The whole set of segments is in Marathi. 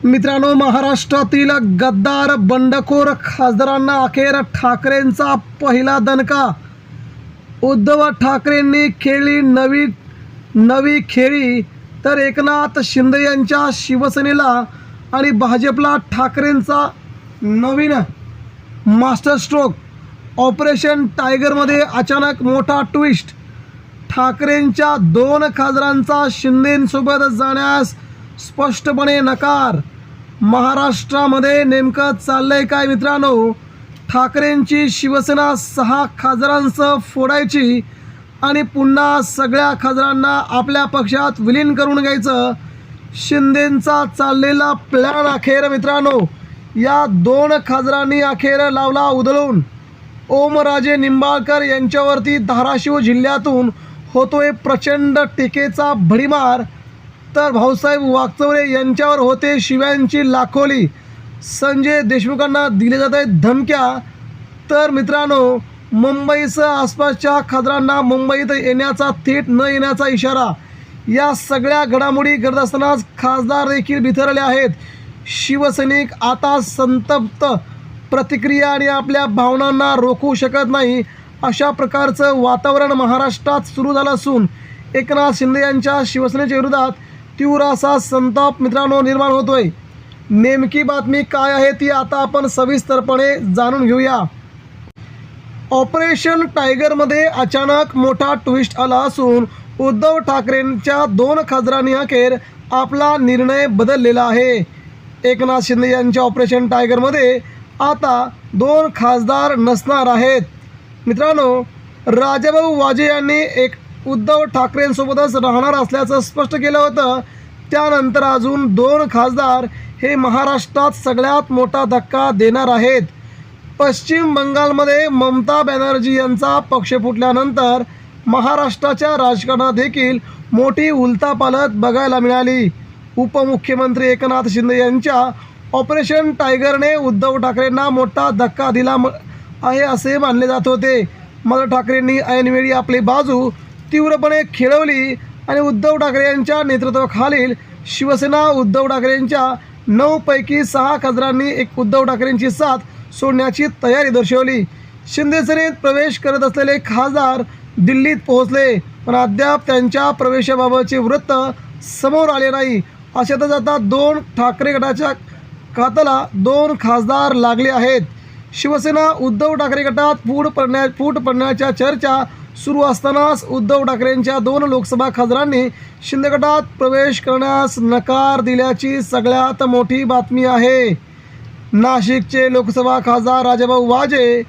मित्रांनो, महाराष्ट्रातील गद्दार बंडखोर खासदारांना अखेर ठाकरेंचा पहिला दणका. उद्धव ठाकरेंनी खेळली नवी खेळी, तर एकनाथ शिंदे यांच्या शिवसेनेला आणि भाजपला ठाकरेंचा नवीन मास्टर स्ट्रोक. ऑपरेशन टायगरमध्ये अचानक मोठा ट्विस्ट. ठाकरेंच्या 2 खासदारांचा शिंदेंसोबत जाण्यास स्पष्टपणे नकार. महाराष्ट्रामध्ये नेमकं चाललंय काय मित्रांनो? ठाकरेंची शिवसेना 6 खासदारांसह फोडायची आणि पुन्हा सगळ्या खासदारांना आपल्या पक्षात विलीन करून घ्यायचं. शिंदेंचा चाललेला प्लॅन अखेर मित्रांनो या 2 खासदारांनी अखेर लावला उधळून. ओमराजे निंबाळकर यांच्यावरती धाराशिव जिल्ह्यातून होतोय प्रचंड टीकेचा भडीमार, तर भाऊसाहेब वागचौरे यांच्यावर होते शिव्यांची लाखोली. संजय देशमुखांना दिले जात आहेत धमक्या. तर मित्रांनो, मुंबईसह आसपासच्या खासदारांना मुंबईत येण्याचा, थेट न येण्याचा इशारा. या सगळ्या घडामोडी घडत असतानाच खासदार देखील बिथरले आहेत. शिवसैनिक आता संतप्त, प्रतिक्रिया आणि आपल्या भावनांना रोखू शकत नाही अशा प्रकारचं वातावरण महाराष्ट्रात सुरू झालं असून एकनाथ शिंदे यांच्या शिवसेनेच्या विरोधात तीव्र असा संताप मित्रांनो निर्माण होतोय. नेमकी बातमी काय आहे ती आता आपण सविस्तरपणे जाणून घेऊया. ऑपरेशन टायगरमध्ये अचानक मोठा ट्विस्ट आला असून उद्धव ठाकरेंच्या 2 खासदारांनी अखेर आपला निर्णय बदललेला आहे. एकनाथ शिंदे यांच्या ऑपरेशन टायगरमध्ये आता 2 खासदार नसणार आहेत. मित्रांनो, राजाभाऊ वाजे यांनी उद्धव ठाकरेंसोबतच राहणार असल्याचं स्पष्ट केलं होतं. त्यानंतर अजून 2 खासदार हे महाराष्ट्रात सगळ्यात मोठा धक्का देणार आहेत. पश्चिम बंगालमध्ये ममता बॅनर्जी यांचा पक्ष फुटल्यानंतर महाराष्ट्राच्या राजकारणात देखील मोठी उलथापालथ बघायला मिळाली. उपमुख्यमंत्री एकनाथ शिंदे यांच्या ऑपरेशन टायगरने उद्धव ठाकरेंना मोठा धक्का दिला आहे असे मानले जात होते. मात्र ठाकरेंनी ऐनवेळी आपली बाजू तीव्रपणे खेळवली आणि उद्धव ठाकरे यांच्या नेतृत्वाखालील शिवसेना उद्धव ठाकरेंच्या 9 पैकी 6 खासदारांनी उद्धव ठाकरेंची साथ सोडण्याची तयारी दर्शवली. शिंदे सेनेत प्रवेश करत असलेले खासदार दिल्लीत पोहोचले, पण अद्याप त्यांच्या प्रवेशाबाबतचे वृत्त समोर आले नाही. अशातच आता 2 ठाकरे गटाच्या खात्याला 2 खासदार लागले आहेत. शिवसेना उद्धव ठाकरे गटात फूट पडण्याच्या चर्चा सुरू असतानाच उद्धव ठाकरेंच्या 2 लोकसभा खासदारांनी शिंदे गटात प्रवेश करण्यास नकार दिल्याची सगळ्यात मोठी बातमी आहे. नाशिकचे लोकसभा खासदार राजाभाऊ वाजे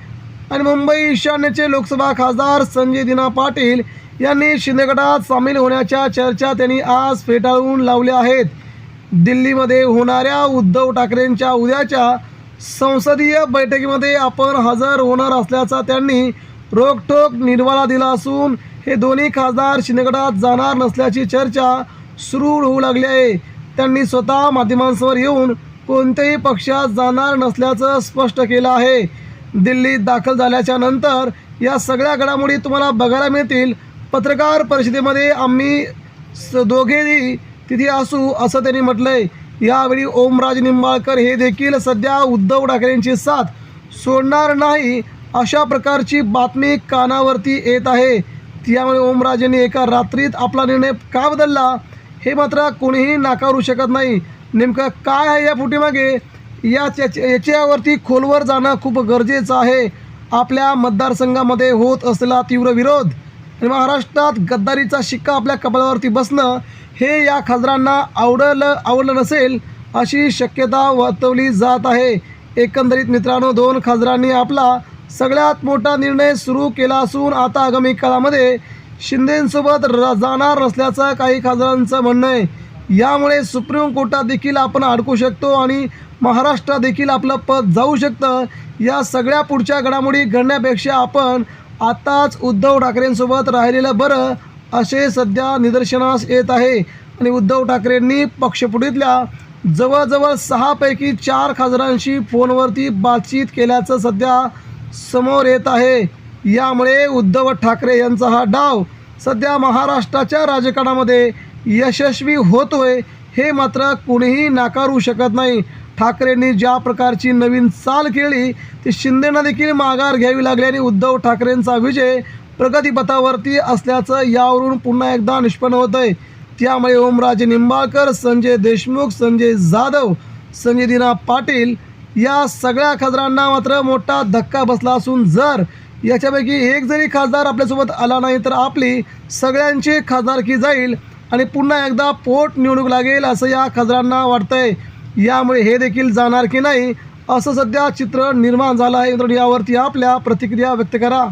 आणि मुंबई ईशान्येचे लोकसभा खासदार संजय दिना पाटील यांनी शिंदे गटात सामील होण्याच्या चर्चा त्यांनी आज फेटाळून लावल्या आहेत. दिल्लीमध्ये होणाऱ्या उद्धव ठाकरेंच्या उद्याच्या संसदीय बैठकीमध्ये आपण हजर होणार असल्याचा त्यांनी रोखठोक निर्वाळा दिला असून हे दोन्ही खासदार शिंदे गटात जाणार नसल्याची चर्चा सुरू होऊ लागली आहे. त्यांनी स्वतः माध्यमांसमोर येऊन कोणत्याही पक्षात जाणार नसल्याचं स्पष्ट केलं आहे. दिल्लीत दाखल झाल्याच्या नंतर या सगळ्या घडामोडी तुम्हाला बघायला मिळतील. पत्रकार परिषदेमध्ये आम्ही दोघेही तिथे असू असं त्यांनी म्हटलंय. यावेळी ओमराजे निंबाळकर हे देखील सध्या उद्धव ठाकरेंची साथ सोडणार नाही अशा प्रकारची बातमी कानावरती येत आहे. त्यामुळे ओमराजेंनी एका रात्रीत आपला निर्णय का बदलला हे मात्र कोणीही नाकारू शकत नाही. नेमकं काय आहे या फुटीमागे याच्यावरती खोलवर जाणं खूप गरजेचं आहे. आपल्या मतदारसंघामध्ये होत असलेला तीव्र विरोध आणि महाराष्ट्रात गद्दारीचा शिक्का आपल्या कपाळावरती बसणं हे या खासदारांना आवडलं नसेल अशी शक्यता वर्तवली जात आहे. एकंदरीत मित्रांनो, 2 खासदारांनी आपला सगळ्यात मोठा निर्णय सुरू केला असून आता आगामी काळामध्ये शिंदेंसोबत जाणार नसल्याचं काही खासदारांचं म्हणणं आहे. यामुळे सुप्रीम कोर्टात देखील आपण अडकू शकतो आणि महाराष्ट्रात देखील आपलं पद जाऊ शकतं. या सगळ्या पुढच्या घडामोडी घडण्यापेक्षा आपण आताच उद्धव ठाकरेंसोबत राहिलेलं बरं असे सध्या निदर्शनास येत आहे. आणि उद्धव ठाकरेंनी पक्षफुटीतल्या जवळजवळ 6 पैकी 4 खासदारांशी फोनवरती बातचीत केल्याचं सध्या समोर येत आहे. यामुळे उद्धव ठाकरे यांचा हा डाव सध्या महाराष्ट्राच्या राजकारणामध्ये यशस्वी होतोय हे मात्र कोणीही नाकारू शकत नाही. ठाकरेंनी ज्या प्रकारची नवीन चाल केली ती शिंदेंना देखील माघार घ्यावी लागली आणि उद्धव ठाकरेंचा विजय प्रगतीपथावरती असल्याचं यावरून पुन्हा एकदा निष्पन्न होत आहे. त्यामुळे ओमराजे निंबाळकर, संजय देशमुख, संजय जाधव, संजय दिना पाटील या सगळ्या खासदारांना मात्र मोठा धक्का बसला असून जर याच्यापैकी एक जरी खासदार आपल्यासोबत आला नाही तर आपली सगळ्यांची खासदारकी जाईल आणि पुन्हा एकदा पोटनिवडणूक लागेल असं या खासदारांना वाटतंय. यामुळे हे देखील जाणार की नाही असं सध्या चित्र निर्माण झालं आहे. यावरती आपल्या प्रतिक्रिया व्यक्त करा.